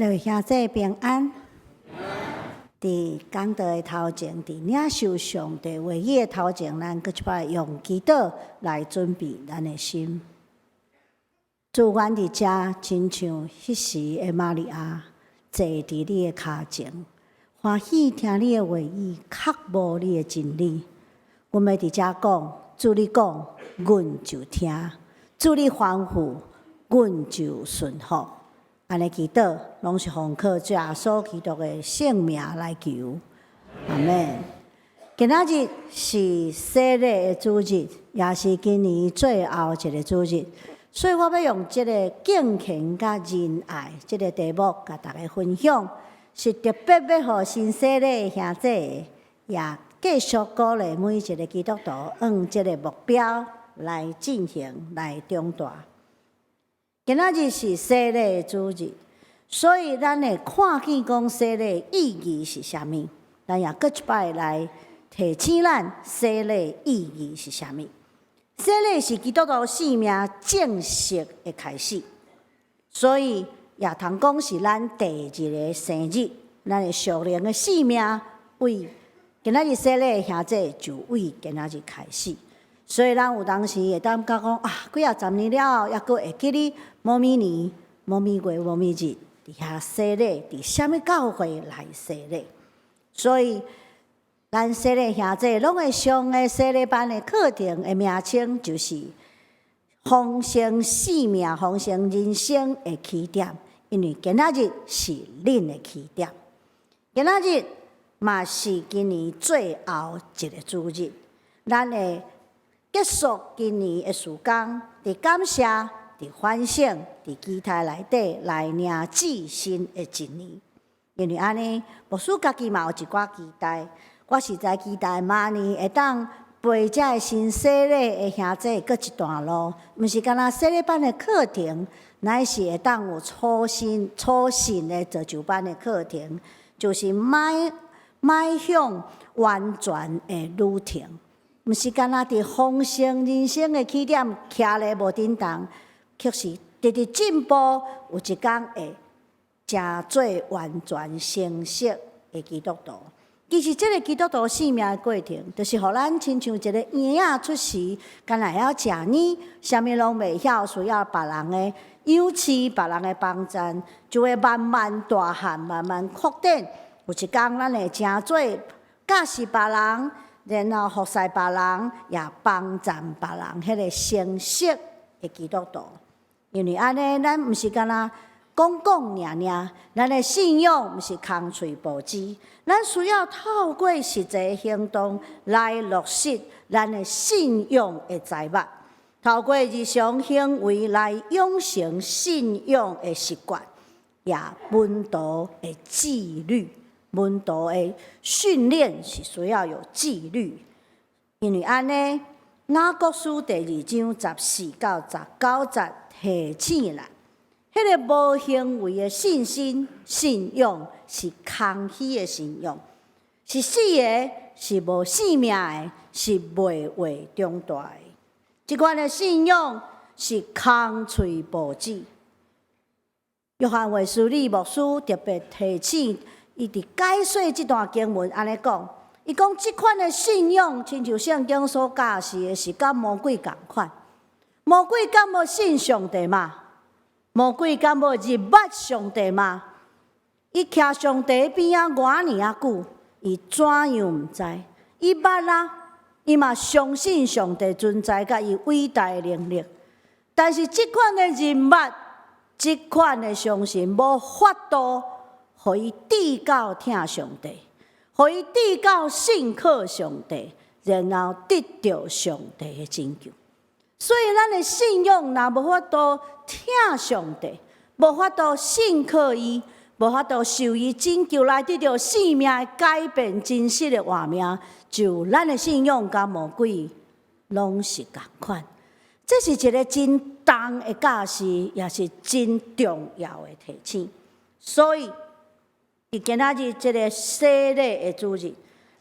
各位兄弟平安。伫讲道的头前，伫领受上帝话语的头前，咱搁一摆用祈祷来准备咱的心。主，阮伫遮亲像迄时的玛利亚，坐伫你的脚前，欢喜听你的话语，刻无你的真理。阮要伫遮讲，主你讲，阮就听；主你吩咐，阮就顺服。安尼祈祷，拢是奉靠主耶稣基督的圣名来求，阿们。今仔日是洗礼的主日，也是今年最后一个主日，所以我要用这个敬虔甲仁爱这个题目，甲大家分享，是特别要互新洗礼的兄弟，也继续鼓励每一个基督徒往这个目标来进行来中大。今仔日是洗礼的主日，所以咱会看见讲洗礼意义是啥物，咱也搁一摆来提醒咱洗礼意义是啥物。洗礼是基督徒生命正式的开始，所以也通讲是咱第二个生日，咱的属灵的生命为今仔日洗礼的兄弟就为今仔日开始。所以咱有当时会当讲几啊十年了后，抑阁会记哩某咪年、某咪月、某咪日，伫遐洗礼，伫啥物教会来洗礼。所以咱洗礼兄弟拢会上的洗礼班的课程的名称，就是丰盛生命、丰盛人生的起点。因为今仔日是恁的起点，今仔日嘛是今年最后一个主日，咱会结束今年的时光，伫感谢、伫反省、伫期待内底来领至新的一年。因为安尼，牧师家己嘛有一寡期待，我实在期待明年会当陪这个新洗礼的兄弟搁一段路，毋是干那洗礼班的课程，乃是会当有初信的造就班的课程，就是迈向完全的旅程。毋是干那伫丰盛人生的起点徛咧无振动，却是直直进步，有一天会成做完全成熟的基督徒。其实，这个基督徒生命的过程，就是互咱亲像一个婴仔出世，干那要食奶，啥物拢袂晓，需要别人的养饲、别人的帮衬，就会慢慢大汉、慢慢扩展。有一天，咱会成做教示别人。然后服侍别人，也帮赞别人，迄个成熟的基督徒。因为安尼，咱毋是干那讲尔，咱的信仰毋是空嘴无知，咱需要透过实际的行动来落实咱的信仰的财物，透过日常行为来养成信仰的习惯，也稳道的纪律。门徒的训练是需要有纪律，因为安尼，雅各书第2章14到19节提醒咱，迄个无行为的信心、信仰是空虚的信仰，是死的，是无生命的，是袂为长大的。即款的信仰是空嘴无止。约翰卫斯理牧师特别提醒。伊伫解说即段经文，安尼讲，伊讲即款的信仰，亲像圣经所教示的，是甲魔鬼共款。魔鬼敢无信上帝嘛？魔鬼敢无入捌上帝嘛？伊徛上帝边仔偌尼啊久，伊怎样毋知？伊捌啊，伊嘛相信上帝存在甲伊伟大的能力。但是即款的认捌，即款的相信，无法度。互伊递到听上帝，互伊递到信靠上帝，然后得到上帝的拯救。所以，咱的信仰若无法度听上帝，无法度信靠伊，无法度受伊拯救来得到生命的改变、真实的画面，就咱的信仰甲魔鬼拢是共款。这是一个真重的教示，也是真重要的提醒。所以，伫今仔日这个洗礼的主日，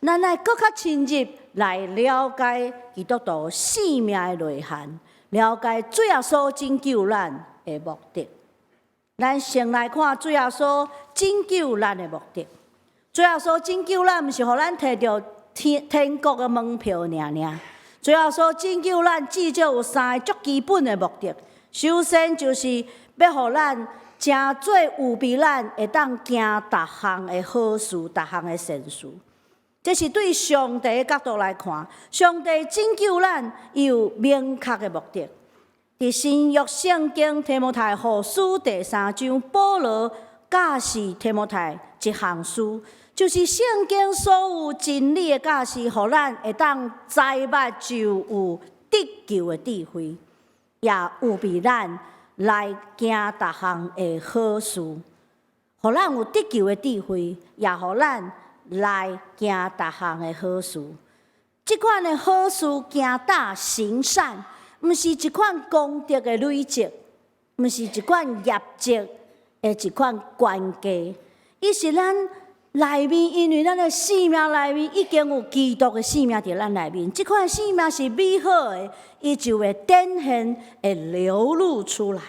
咱来更较深入来了解基督徒生命的内涵，了解主耶稣拯救咱的目的。咱先来看主耶稣拯救咱的目的。主耶稣拯救咱，毋是互咱摕到天国的门票尔。主耶稣拯救咱，至少有3个足基本的目的。首先就是要互咱真做有比咱会当行逐项的好事、逐项的善事。这是对上帝的角度来看，上帝拯救咱有明确的目的。伫新约圣经提摩太后书第3章，保罗教示提摩太一项事，就是圣经所有真理的教示，互咱会当知捌就有得救的智慧，也有比咱来行逐项的好事，互咱有得救的智慧，也互咱来行逐项的好事。即款的好事行大行善，毋是一款功德的累积，毋是一款业绩的一款关系，伊是咱内面，因为咱的生命内面已经有基督的生命伫咱内面，即款生命是美好的，伊就会展现、会流露出来。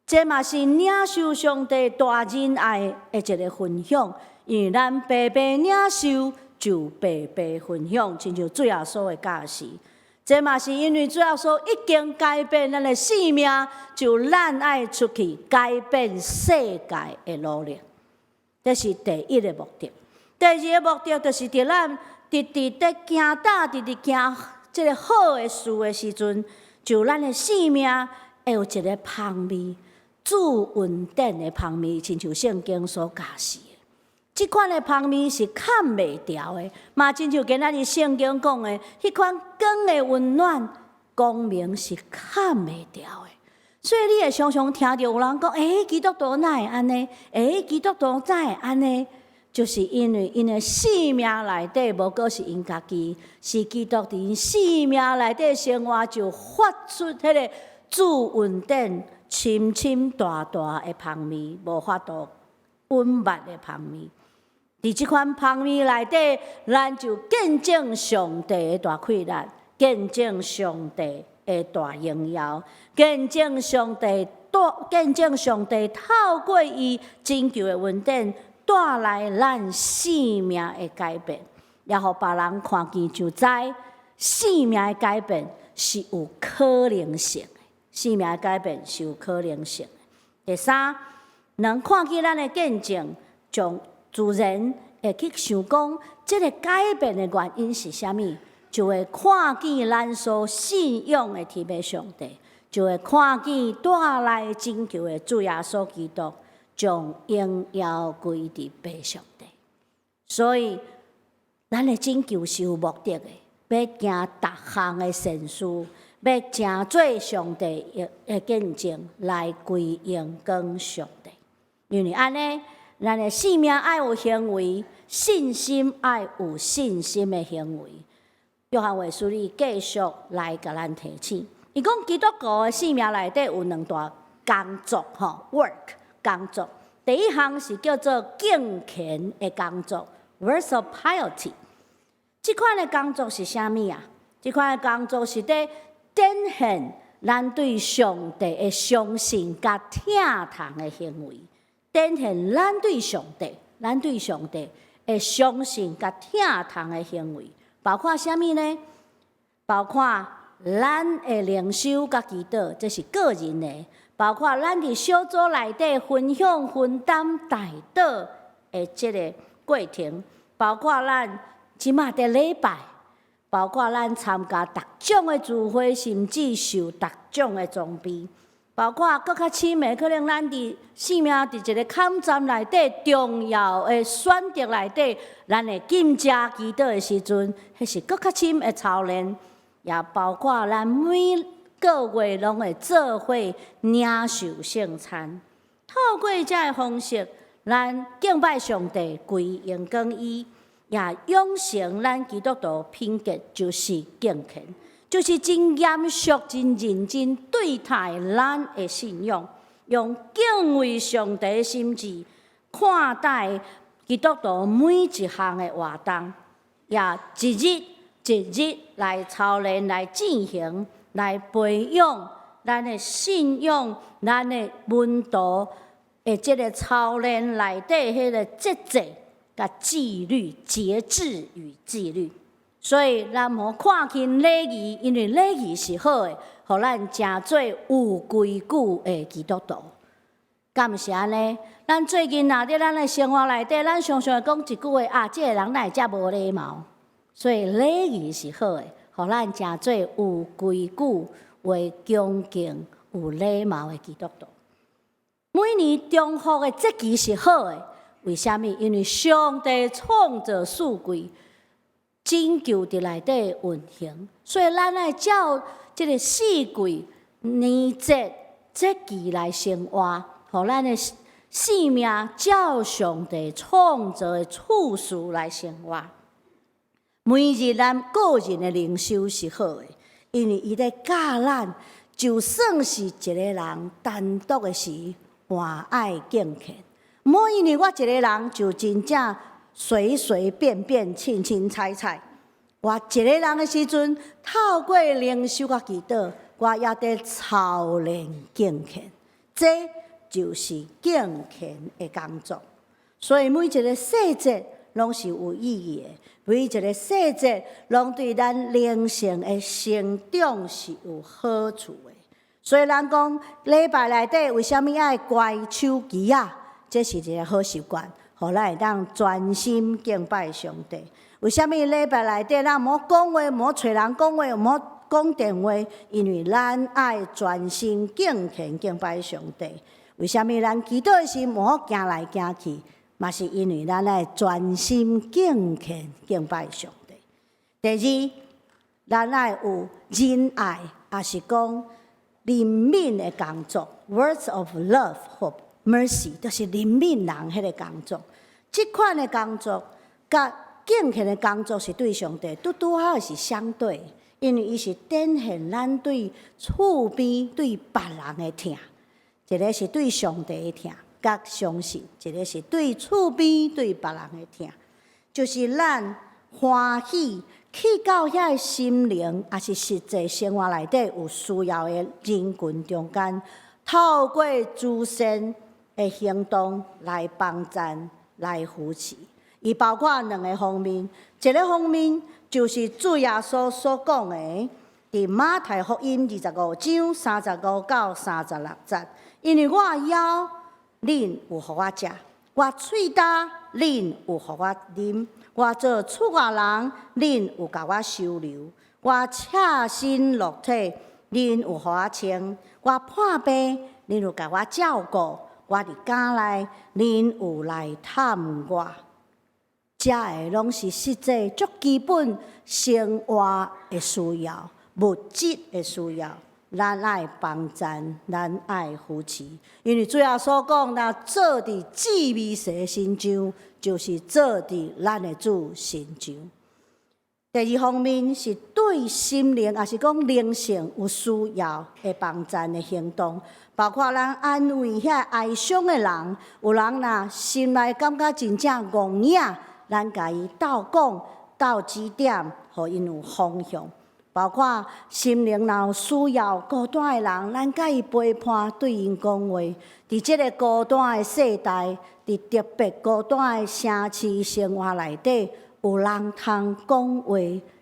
这嘛是领受上帝大仁爱的一个分享，因为咱白白领受，就白白分享，亲像主耶稣的教示。这嘛是因为主耶稣已经改变咱的生命，就咱爱出去改变世界的努力。这是第一个目的。第二个目的就是伫咱直在行大，直行这个好的事的时阵，就咱的生命会有一个香味。主恩典的香味，亲像圣经所教示的，即款的香味是砍袂掉的，嘛亲像今仔日圣经讲的，迄款光的温暖光明是砍袂掉的。所以你会常常听到有人讲：基督徒哪会安尼？基督徒怎会安尼？就是因为因的生命内底无过是因家己，是基督伫因生命内底生活，就发出迄个主恩典。深深大大的香味，无法度温密的香味。伫即款香味内底，咱就见证上帝的大快乐，见证上帝的大荣耀，见证上帝透过伊拯救的恩典，带来咱生命的改变，也互别人看见就知生命的改变是有可能性。生命的改变是有可能性的。第三，能看见咱的见证，从自然会去想讲，这个改变的原因是啥物，就会看见咱所信仰的天父上帝，就会看见带来拯救的主耶稣基督，将荣耀归伫父上帝。所以，咱的拯救是有目的的，要行逐项的善事。要成做上帝的见证，来归荣光上帝。因为安尼，咱的生命爱有行为，信心爱有信心的行为。约翰卫书理继续来甲咱提醒，伊讲基督徒的生命内底有2大工作，work 工作。第一项是叫做敬虔的工作 ，works of piety。这款的工作是啥物啊？这款的工作是伫展现咱对上帝的相信甲疼痛的行为，展现咱对上帝的相信甲疼痛的行为，包括啥物呢？包括咱的灵修甲祈祷，这是个人的；包括咱伫小组内底分享、分担、代祷的这个过程，包括咱即马伫礼拜。包括咱参加各种的聚会，甚至受各种的装备，包括搁较深的，可能咱伫生命伫一个坎站内底重要的选择内底，咱会禁食祈祷的时阵，迄是搁较深的操练，也包括咱每个月拢会做伙领受圣餐，透过这个方式，咱敬拜上帝，归荣光伊。也养成咱基督徒品格，就是敬虔，就是真严肃、真认真对待咱的信仰，用敬畏上帝的心志看待基督徒每一项的活动，也一日一日来操练、来进行、来培养咱的信仰、咱的门徒即个操练内底迄个节制甲纪律、节制与纪律。所以咱莫看轻礼仪，因为礼仪是好诶，互咱成做有规矩诶基督徒。敢毋是安尼？咱最近若伫咱诶生活内底，咱常常会讲一句话啊，即个人哪会遮无礼貌？所以礼仪是好诶，互咱成做有规矩、为恭敬、有礼貌诶基督徒。每年中福诶节期是好诶，为虾米？因为上帝创造四季。拯救伫内底运行，所以咱爱照即个四季、年节、节期来生活，互咱的生命照上帝创造的次序来生活。每日咱个人的灵修是好的，因为伊咧教咱，就算是一个人单独的时，还爱敬虔。唔好因为我一个人就真正。随随便便、凊凊彩彩，我一个人的时阵，透过灵修甲祈祷，我也在操练敬虔，这就是敬虔的工作。所以每一个细节拢是有意义的，每一个细节拢对咱灵性的成长是有好处的。所以咱讲礼拜内底为虾米爱乖手机啊？这是一个好习惯。互咱会当专心敬拜上帝。为虾米礼拜内底咱莫讲话，莫找人讲话，莫讲电话？因为咱爱专心敬虔敬拜上帝。为虾米咱祈祷时莫行来行去？嘛是因为咱爱专心敬虔敬拜上帝。第二，咱爱有仁爱，也是讲怜悯的工作 ，words of love 或mercy 都是怜悯人迄个工作，即款的工作，甲敬虔的工作是对上帝拄好是相对，因为伊是展现咱对厝边对别人的疼，一个是对上帝的疼，甲相信；一个是对厝边对别人的疼，就是咱欢喜去到遐个心灵，也是实际生活内底有需要的人群中间，透过自身的行动来帮赞、来扶持。伊包括两个方面，一个方面就是主耶稣所讲的，伫马太福音25章35到36节，因为我枵，恁有互我食；我喙焦，恁有互我啉；我做出外人，恁有甲我收留；我赤身裸体，恁有互我穿；我破病，恁有甲我照顾。我伫家内，恁有来探我，这个拢是实际足基本生活的需要、物质的需要，咱爱帮赞，咱爱扶持。因为主耶稣讲，若做伫至美神的身上，就是做伫咱的主身上。第二方面是对心灵，也是讲灵性有需要的帮赞的行动，包括咱安慰遐哀伤的人，有人若心内感觉真正戆影，咱甲伊斗讲、斗指点，互因有方向。包括心灵若有需要孤单的人，咱甲伊陪伴，对因讲话。伫即个孤单的世代，伫特别孤单的城市生活内底，有人通讲话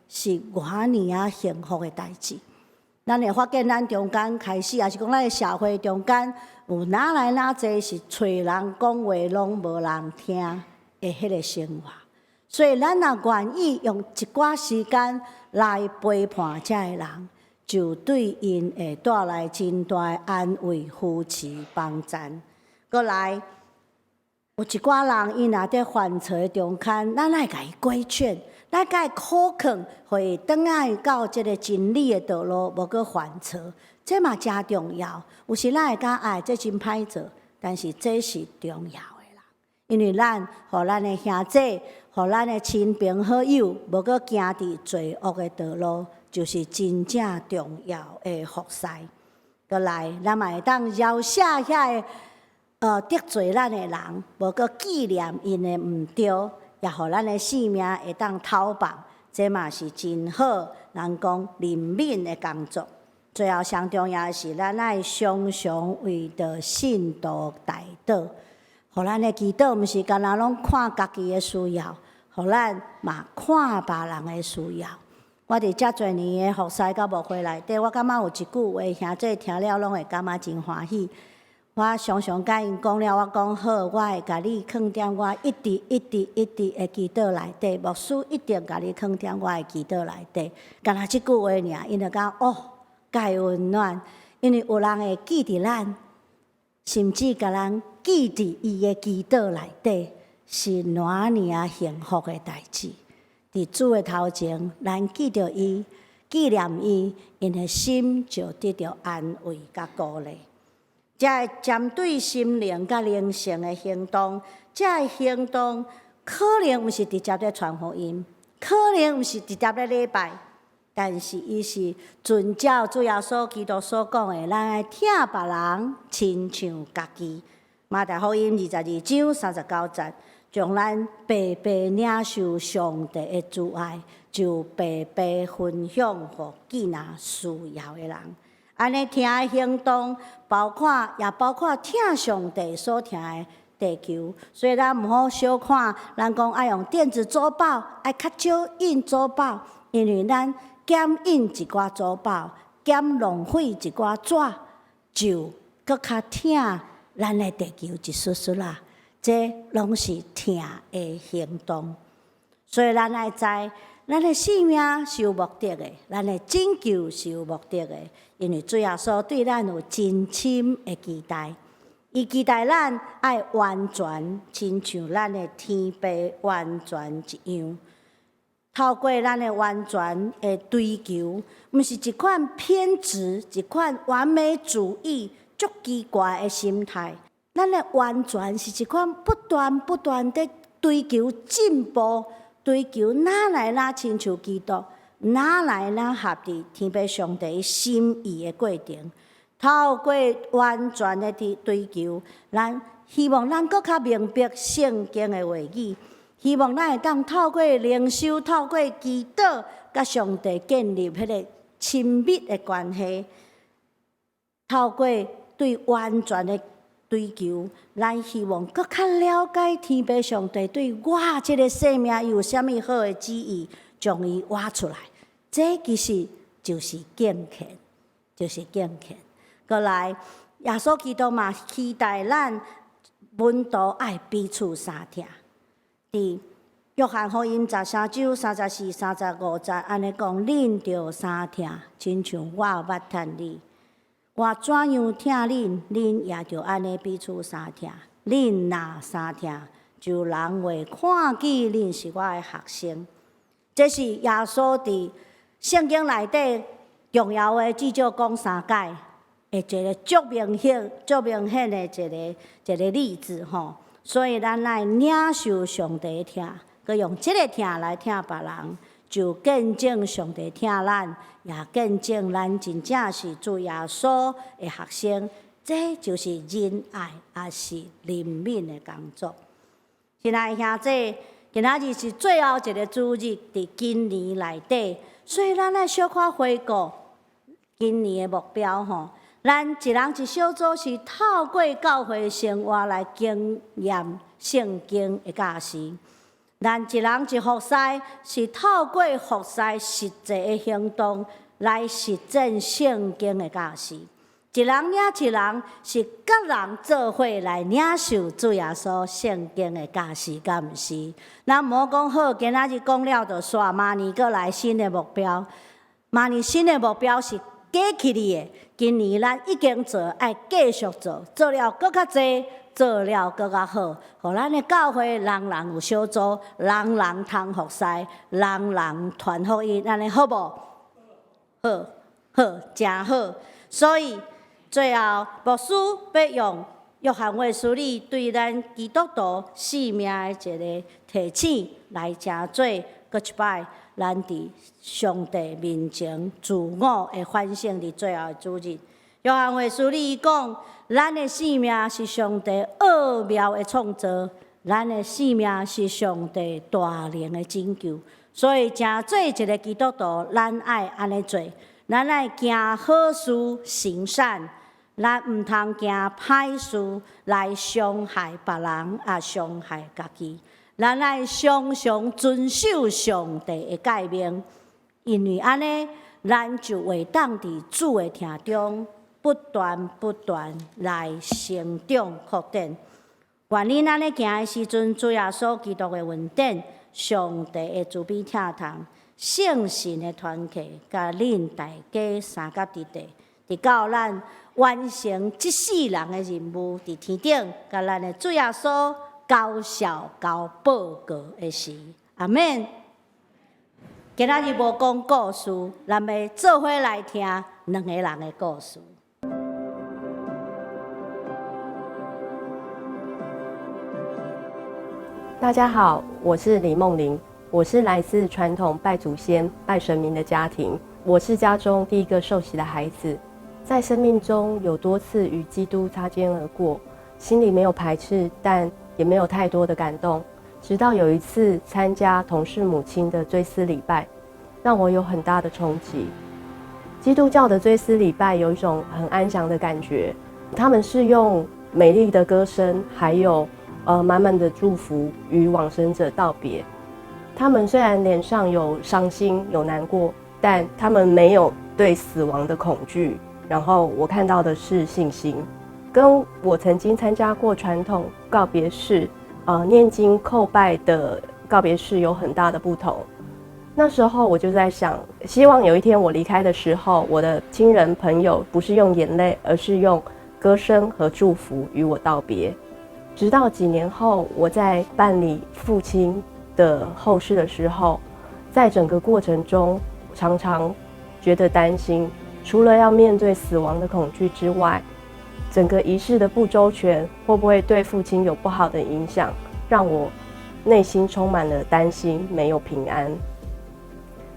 是偌尼啊幸福的代志。咱会发现，咱中间开始，也是讲咱的社会中间，有哪来哪济是找人讲话拢无人听的迄个生活。所以，咱若愿意用一寡时间来陪伴遮个人，就对因会带来真大的安慰、扶持、帮赞。过来。有一寡人，伊若伫犯错中间，咱爱甲伊规劝，咱甲伊苦劝，互伊转来到即个真理的道路，无搁犯错，这嘛真重要。有时咱会讲，哎，这真歹做，但是这是重要的啦，因为咱互咱的兄弟，互咱的亲朋好友，无搁行伫罪恶的道路，就是真正重要的福祉。过来，咱嘛会当饶赦遐个。得罪咱的人，无搁纪念因的毋对，也互咱的性命会当逃亡，这嘛是真好。人讲怜悯的工作。最后上重要的是，咱爱常常为着信徒代祷，互咱的祈祷毋是干那拢看家己的需要，互咱嘛看别人的需要。我伫遮侪年的服侍甲牧会内底，我感觉有一句话，兄弟听了拢会感觉真欢喜。我常常甲因讲了，我讲好，我会甲你放踮我一直的祈祷内底，牧师一定甲你放踮我的祈祷内底。干那即句话尔，因就讲哦，介温暖，因为有人会记伫咱，甚至甲咱记伫伊的祈祷内底，是偌尼啊幸福的代志。伫主的头前，咱记着伊，纪念伊，因的心就得到安慰甲鼓励。才会针对心灵甲灵性的行动，这个行动可能毋是直接咧传福音，可能毋是直接咧礼拜，但是伊是遵照主耶稣基督所讲的，咱爱听别人亲像家己。马太福音22章39节，将咱白白领受上帝的慈爱，就白白分享互其他需要的人。安尼听的行动，也包括听上帝所听的地球，所以咱毋好小看，咱讲爱用电子周报，爱较少印周报，因为咱减印一寡周报，减浪费一寡纸，就搁较听咱的地球一丝丝啦。这拢是听的行动，所以咱爱知，咱的性命是有目的的，咱的拯救是有目的的。因为主耶稣对咱有真深的期待，伊期待咱爱完全，亲像咱的天父完全一样。透过咱的完全的追求，毋是一款偏执、一款完美主义、足奇怪的心态。咱的完全是一款不断的追求进步，追求哪来哪亲像基督。哪来哪合伫天父上帝心意的过程？透过完全的追求，咱希望咱搁较明白圣经的话语，希望咱会当透过灵修、透过祈祷，甲上帝建立迄个亲密的关系。透过对完全的追求，咱希望搁较了解天父上帝对我即个生命有啥物好的旨意。将伊挖出来，这其实就是敬虔，就是敬虔。过来，耶稣基督嘛期待咱门徒爱彼此相听。伫约翰福音13章34、35节安尼讲，恁着相听，亲像我捌趁你。我怎样听恁，恁也着安尼彼此相听。恁若相听，就人会看见恁是我的学生。这是耶稣伫圣经内底重要的至少讲3解的一个足明显的一个例子吼。所以咱来领受上帝听，佮用这个听来听别人，就见证上帝听咱，也见证咱真正是主耶稣的学生。这就是仁爱，也是怜悯的工作。亲爱的兄弟。今仔日是最后一个主日，伫今年内底，所以咱来小可回顾今年的目标吼。咱一人一小组是透过教会生活来经验圣经的教示；咱一人一服侍是透过服侍实际的行动来实践圣经的教示。一人领一人是各人做伙来领受主耶稣圣经的教示，敢毋是？咱毋好讲好，今仔日讲了就煞，明年搁来新的目标。明年新的目标是加起哩的，今年咱已经做，爱继续做，做了搁较济，做了搁较好，互咱的教会人人有小组，人人通服侍，人人传福音，安尼好无？好，好，真好。所以。最后，牧师要用约翰卫斯理对咱基督徒生命的一个提醒来真做，搁一摆，咱伫上帝面前自我的反省伫最后的主日。约翰卫斯理讲，咱的生命是上帝奥妙的创造，咱的生命是上帝大能的拯救。所以，真做一个基督徒，咱爱安尼做。咱爱行好事行善，咱毋通行歹事来伤害别人，也伤害家己。咱爱常常遵守上帝的诫命，因为安尼，咱就会当伫主的听中不断来成长扩展。愿恁安尼行的时阵，主耶稣基督的恩典、上帝的慈悲疼痛、圣神的团契，甲恁大家三甲伫地，直到咱完成这世人的任务，伫天顶，甲咱的主耶稣高效高报告的时，阿免。今仔日无讲故事，咱要做伙来听两个人的故事。大家好，我是李梦玲，我是来自传统拜祖先、拜神明的家庭，我是家中第一个受洗的孩子，在生命中有多次与基督擦肩而过，心里没有排斥，但也没有太多的感动。直到有一次参加同事母亲的追思礼拜，让我有很大的冲击。基督教的追思礼拜有一种很安详的感觉，他们是用美丽的歌声，还有满满的祝福与往生者道别。他们虽然脸上有伤心有难过，但他们没有对死亡的恐惧。然后我看到的是信心，跟我曾经参加过传统告别式念经叩拜的告别式有很大的不同。那时候我就在想，希望有一天我离开的时候，我的亲人朋友不是用眼泪，而是用歌声和祝福与我道别。直到几年后，我在办理父亲的后事的时候，在整个过程中常常觉得担心，除了要面对死亡的恐惧之外，整个仪式的不周全会不会对父亲有不好的影响，让我内心充满了担心，没有平安。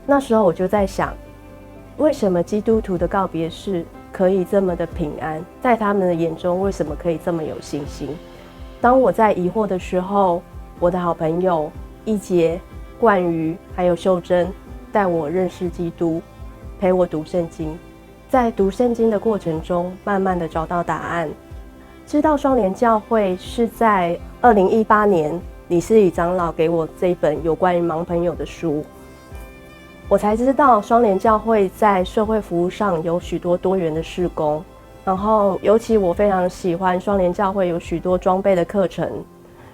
那时候我就在想，为什么基督徒的告别式可以这么的平安，在他们的眼中为什么可以这么有信心？当我在疑惑的时候，我的好朋友一杰、冠瑜还有秀珍带我认识基督，陪我读圣经。在读圣经的过程中，慢慢的找到答案。知道双连教会是在2018年李思礼长老给我这一本有关于盲朋友的书，我才知道双连教会在社会服务上有许多多元的事工。然后尤其我非常喜欢双连教会有许多装备的课程，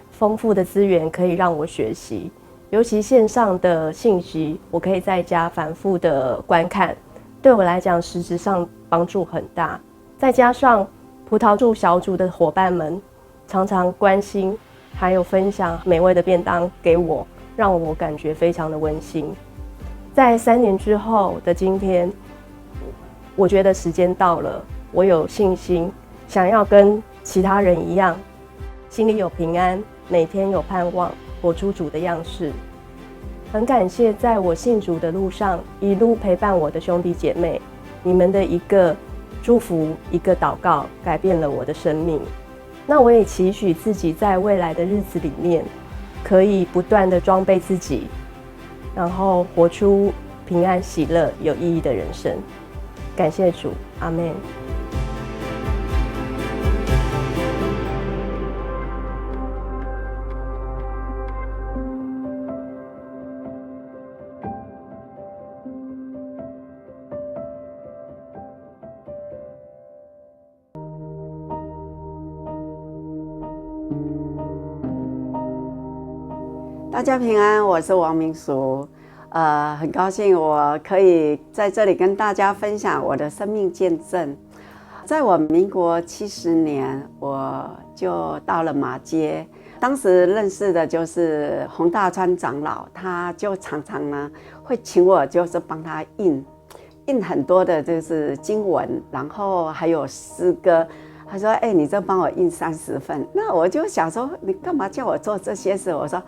丰富的资源可以让我学习，尤其线上的信息我可以在家反复的观看，对我来讲实质上帮助很大。再加上葡萄树小组的伙伴们常常关心还有分享美味的便当给我，让我感觉非常的温馨。在3年之后的今天，我觉得时间到了，我有信心，想要跟其他人一样，心里有平安，每天有盼望，活出主的样式。很感谢在我信主的路上一路陪伴我的兄弟姐妹，你们的一个祝福，一个祷告，改变了我的生命。那我也期许自己在未来的日子里面，可以不断的装备自己，然后活出平安、喜乐、有意义的人生。感谢主，阿们。大家平安，我是王明淑。很高兴我可以在这里跟大家分享我的生命见证。在我民国70年，我就到了马街，当时认识的就是洪大川长老，他就常常呢会请我，就是帮他印很多的就是经文，然后还有诗歌。他说：“你这帮我印30份。”那我就想说，你干嘛叫我做这些事？我说：“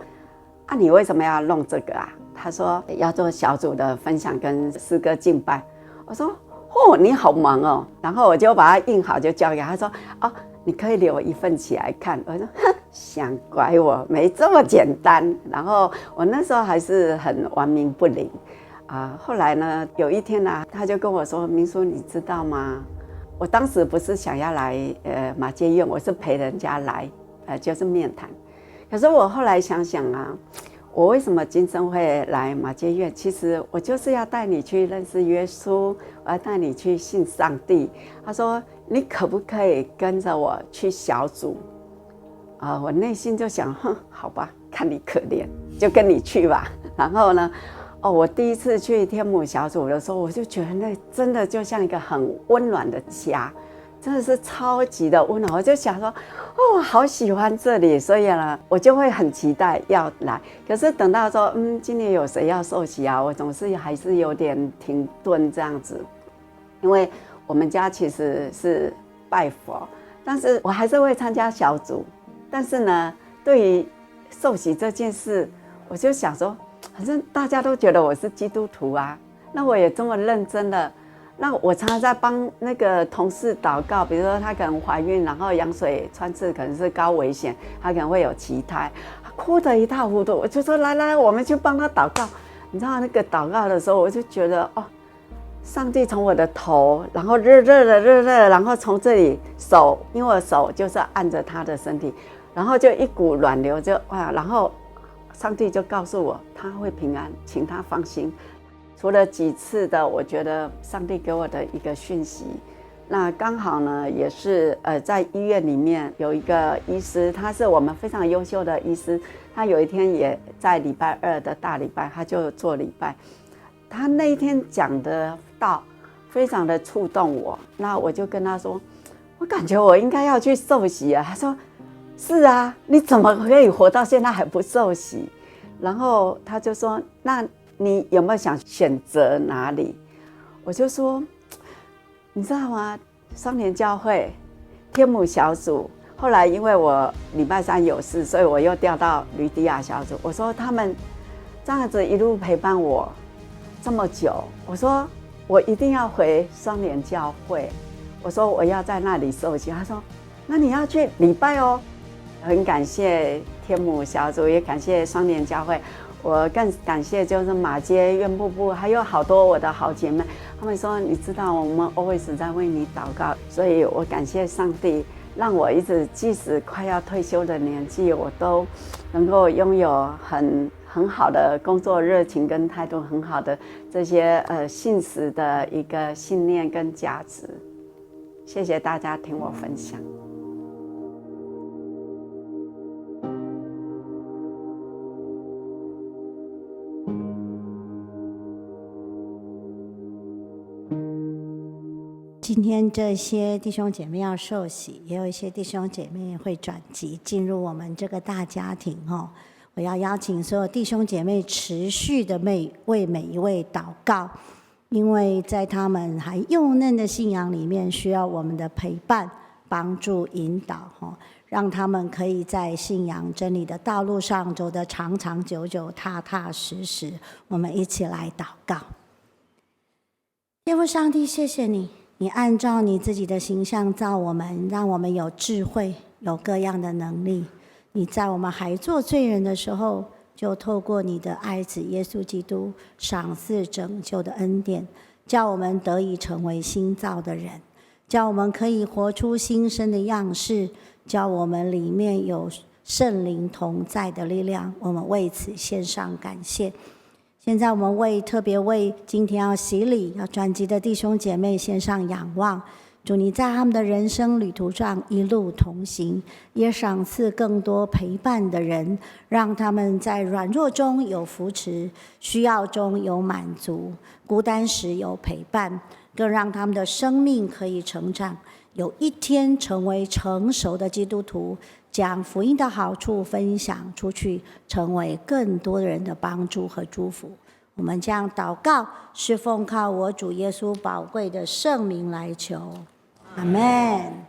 啊，你为什么要弄这个啊？”他说要做小组的分享跟诗歌敬拜。我说：“哦，你好忙哦。”然后我就把它印好，就交给他。他说：“哦，你可以留一份起来看。”我说：“哼，想拐我，没这么简单。”然后我那时候还是很顽冥不灵，后来呢，有一天呢，他就跟我说：“明叔，你知道吗？我当时不是想要来马偕院，我是陪人家来，就是面谈。可是我后来想想啊，我为什么今生会来马偕院？其实我就是要带你去认识耶稣，我要带你去信上帝。”他说：“你可不可以跟着我去小组？”我内心就想，好吧，看你可怜，就跟你去吧。然后呢，我第一次去天母小组的时候，我就觉得那真的就像一个很温暖的家，真的是超级的温暖。我就想说，好喜欢这里，所以呢，我就会很期待要来。可是等到说，今年有谁要受洗啊？我总是还是有点停顿这样子，因为我们家其实是拜佛，但是我还是会参加小组。但是呢，对于受洗这件事，我就想说，反正大家都觉得我是基督徒啊，那我也这么认真的，那我常常在帮那个同事祷告，比如说她可能怀孕，然后羊水穿刺可能是高危险，她可能会有畸胎，哭得一塌糊涂，我就说来，我们去帮她祷告。你知道那个祷告的时候，我就觉得上帝从我的头，然后热热，然后从这里手，因为我手就是按着她的身体。然后就一股暖流然后上帝就告诉我他会平安，请他放心。除了几次的我觉得上帝给我的一个讯息，那刚好呢也是在医院里面有一个医师，他是我们非常优秀的医师，他有一天也在礼拜二的大礼拜他就做礼拜，他那一天讲的道非常的触动我，那我就跟他说，我感觉我应该要去受洗啊。他说是啊，你怎么可以活到现在还不受洗？然后他就说，那你有没有想选择哪里？我就说，你知道吗？双年教会、天母小组，后来因为我礼拜三有事，所以我又调到吕底亚小组。我说他们这样子一路陪伴我这么久，我说我一定要回双年教会，我说我要在那里受洗。他说，那你要去礼拜哦。很感谢天母小组，也感谢双年教会，我更感谢就是马偕院瀑布，还有好多我的好姐妹，他们说你知道我们 always 在为你祷告，所以我感谢上帝，让我一直即使快要退休的年纪，我都能够拥有很好的工作热情跟态度，很好的这些信实的一个信念跟价值。谢谢大家听我分享。今天这些弟兄姐妹要受洗，也有一些弟兄姐妹会转籍进入我们这个大家庭哦。我要邀请所有弟兄姐妹持续的为每一位祷告，因为在他们还幼嫩的信仰里面，需要我们的陪伴、帮助、引导哦，让他们可以在信仰真理的道路上走得长长久久、踏踏实实。我们一起来祷告。天父上帝，谢谢你。你按照你自己的形象造我们，让我们有智慧，有各样的能力。你在我们还做罪人的时候，就透过你的爱子耶稣基督赏赐拯救的恩典，叫我们得以成为新造的人，叫我们可以活出新生的样式，叫我们里面有圣灵同在的力量。我们为此献上感谢。现在我们特别为今天要洗礼要转籍的弟兄姐妹献上仰望，主你在他们的人生旅途上一路同行，也赏赐更多陪伴的人，让他们在软弱中有扶持，需要中有满足，孤单时有陪伴，更让他们的生命可以成长，有一天成为成熟的基督徒，将福音的好处分享出去，成为更多人的帮助和祝福。我们这样祷告，是奉靠我主耶稣宝贵的圣名来求，阿们。